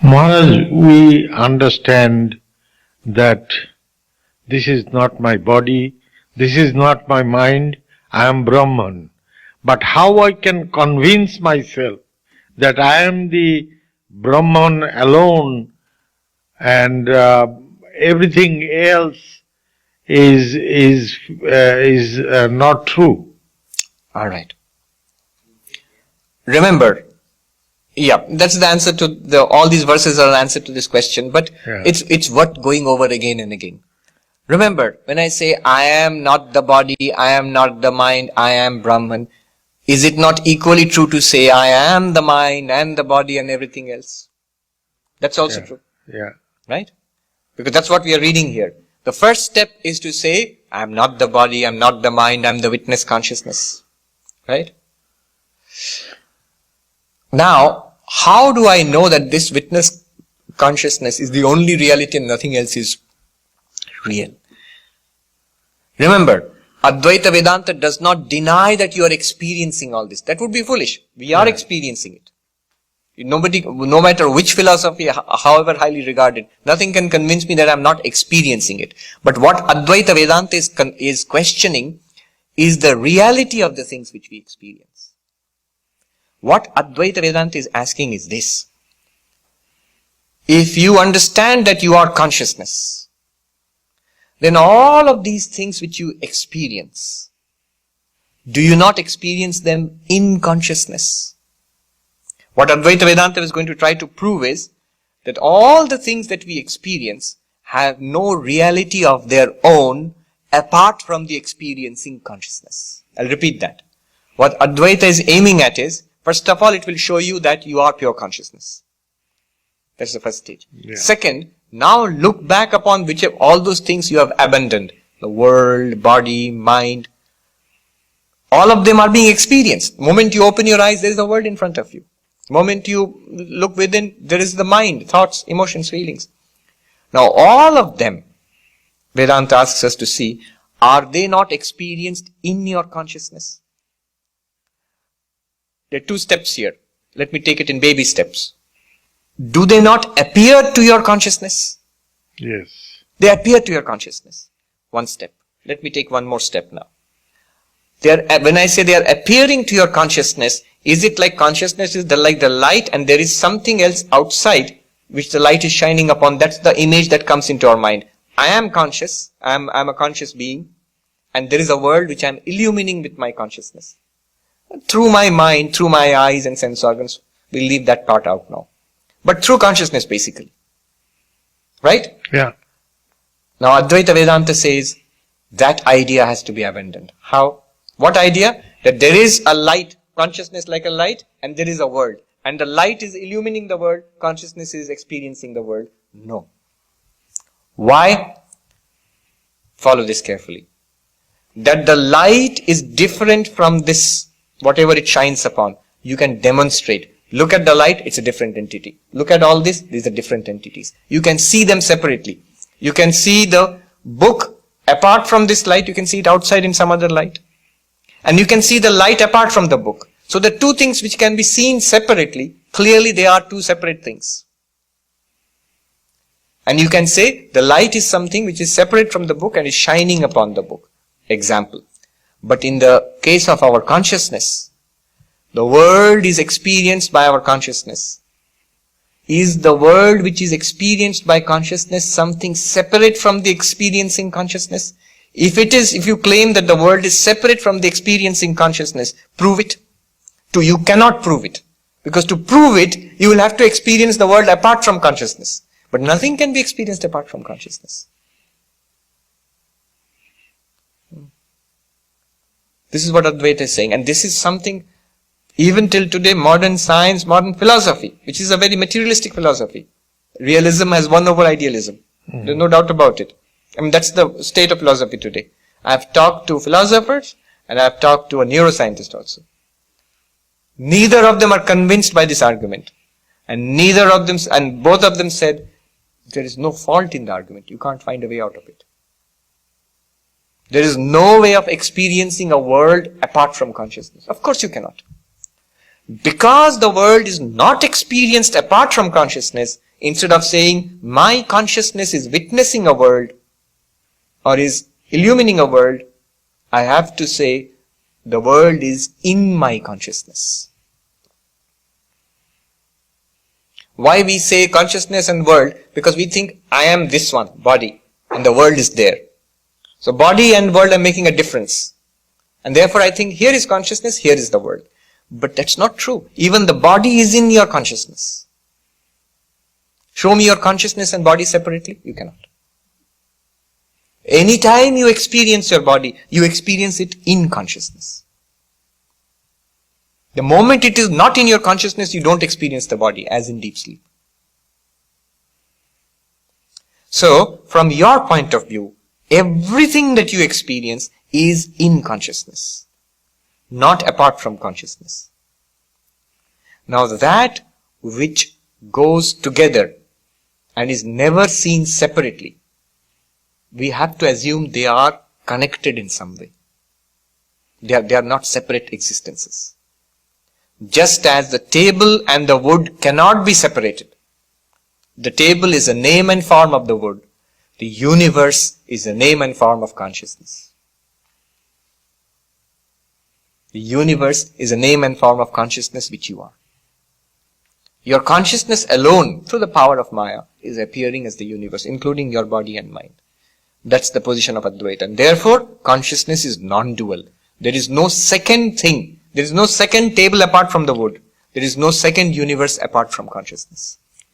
Maharaj, we understand that this is not my body, this is not my mind, I am Brahman. But how I can convince myself that I am the Brahman alone and everything else is not true? All right. Remember, that's the answer to all these verses are an answer to this question, but it's worth going over again and again. Remember, when I say I am not the body, I am not the mind, I am Brahman, is it not equally true to say I am the mind and the body and everything else? That's also true. Yeah. Right? Because that's what we are reading here. The first step is to say, I am not the body, I am not the mind, I am the witness consciousness. Right? Now, how do I know that this witness consciousness is the only reality and nothing else is real? Remember, Advaita Vedanta does not deny that you are experiencing all this. That would be foolish. We are experiencing it. Nobody, no matter which philosophy, however highly regarded, nothing can convince me that I am not experiencing it. But what Advaita Vedanta is questioning is the reality of the things which we experience. What Advaita Vedanta is asking is this. If you understand that you are consciousness, then all of these things which you experience, do you not experience them in consciousness? What Advaita Vedanta is going to try to prove is that all the things that we experience have no reality of their own apart from the experiencing consciousness. I'll repeat that. What Advaita is aiming at is, first of all, it will show you that you are pure consciousness. That's the first stage. Yeah. Second, now look back upon which of all those things you have abandoned. The world, body, mind. All of them are being experienced. The moment you open your eyes, there is a world in front of you. The moment you look within, there is the mind, thoughts, emotions, feelings. Now all of them, Vedanta asks us to see, are they not experienced in your consciousness? There are two steps here. Let me take it in baby steps. Do they not appear to your consciousness? Yes. They appear to your consciousness. One step. Let me take one more step now. When I say they are appearing to your consciousness, is it like consciousness is like the light and there is something else outside which the light is shining upon? That's the image that comes into our mind. I am conscious. I'm a conscious being. And there is a world which I'm illumining with my consciousness. Through my mind, through my eyes and sense organs. We'll leave that part out now. But through consciousness basically. Right? Yeah. Now Advaita Vedanta says that idea has to be abandoned. How? What idea? That there is a light, consciousness like a light, and there is a world. And the light is illumining the world, consciousness is experiencing the world. No. Why? Follow this carefully. That the light is different from this, whatever it shines upon. You can demonstrate. Look at the light, it's a different entity. Look at all this, these are different entities. You can see them separately. You can see the book apart from this light, you can see it outside in some other light. And you can see the light apart from the book. So the two things which can be seen separately, clearly they are two separate things. And you can say the light is something which is separate from the book and is shining upon the book. Example. But in the case of our consciousness, the world is experienced by our consciousness. Is the world which is experienced by consciousness something separate from the experiencing consciousness? If it is, if you claim that the world is separate from the experiencing consciousness, prove it. You cannot prove it. Because to prove it, you will have to experience the world apart from consciousness. But nothing can be experienced apart from consciousness. This is what Advaita is saying. And this is something, even till today, modern science, modern philosophy, which is a very materialistic philosophy. Realism has won over idealism. There's no doubt about it. I mean, that's the state of philosophy today. I've talked to philosophers and I've talked to a neuroscientist also. Neither of them are convinced by this argument. And both of them said, there is no fault in the argument. You can't find a way out of it. There is no way of experiencing a world apart from consciousness. Of course you cannot. Because the world is not experienced apart from consciousness, Instead of saying, my consciousness is witnessing a world or is illumining a world, I have to say, the world is in my consciousness. Why we say consciousness and world? Because we think I am this one, body, and the world is there. So body and world are making a difference. And therefore I think here is consciousness, here is the world. But that's not true. Even the body is in your consciousness. Show me your consciousness and body separately. You cannot. Anytime you experience your body, you experience it in consciousness. The moment it is not in your consciousness, you don't experience the body, as in deep sleep. So, from your point of view, everything that you experience is in consciousness, not apart from consciousness. Now that which goes together and is never seen separately, we have to assume they are connected in some way. They are not separate existences. Just as the table and the wood cannot be separated. The table is a name and form of the wood. The universe is a name and form of consciousness. The universe is a name and form of consciousness which you are. Your consciousness alone, through the power of Maya, is appearing as the universe, including your body and mind. That's the position of Advaita. And therefore, consciousness is non-dual. There is no second thing. There is no second table apart from the wood. There is no second universe apart from consciousness.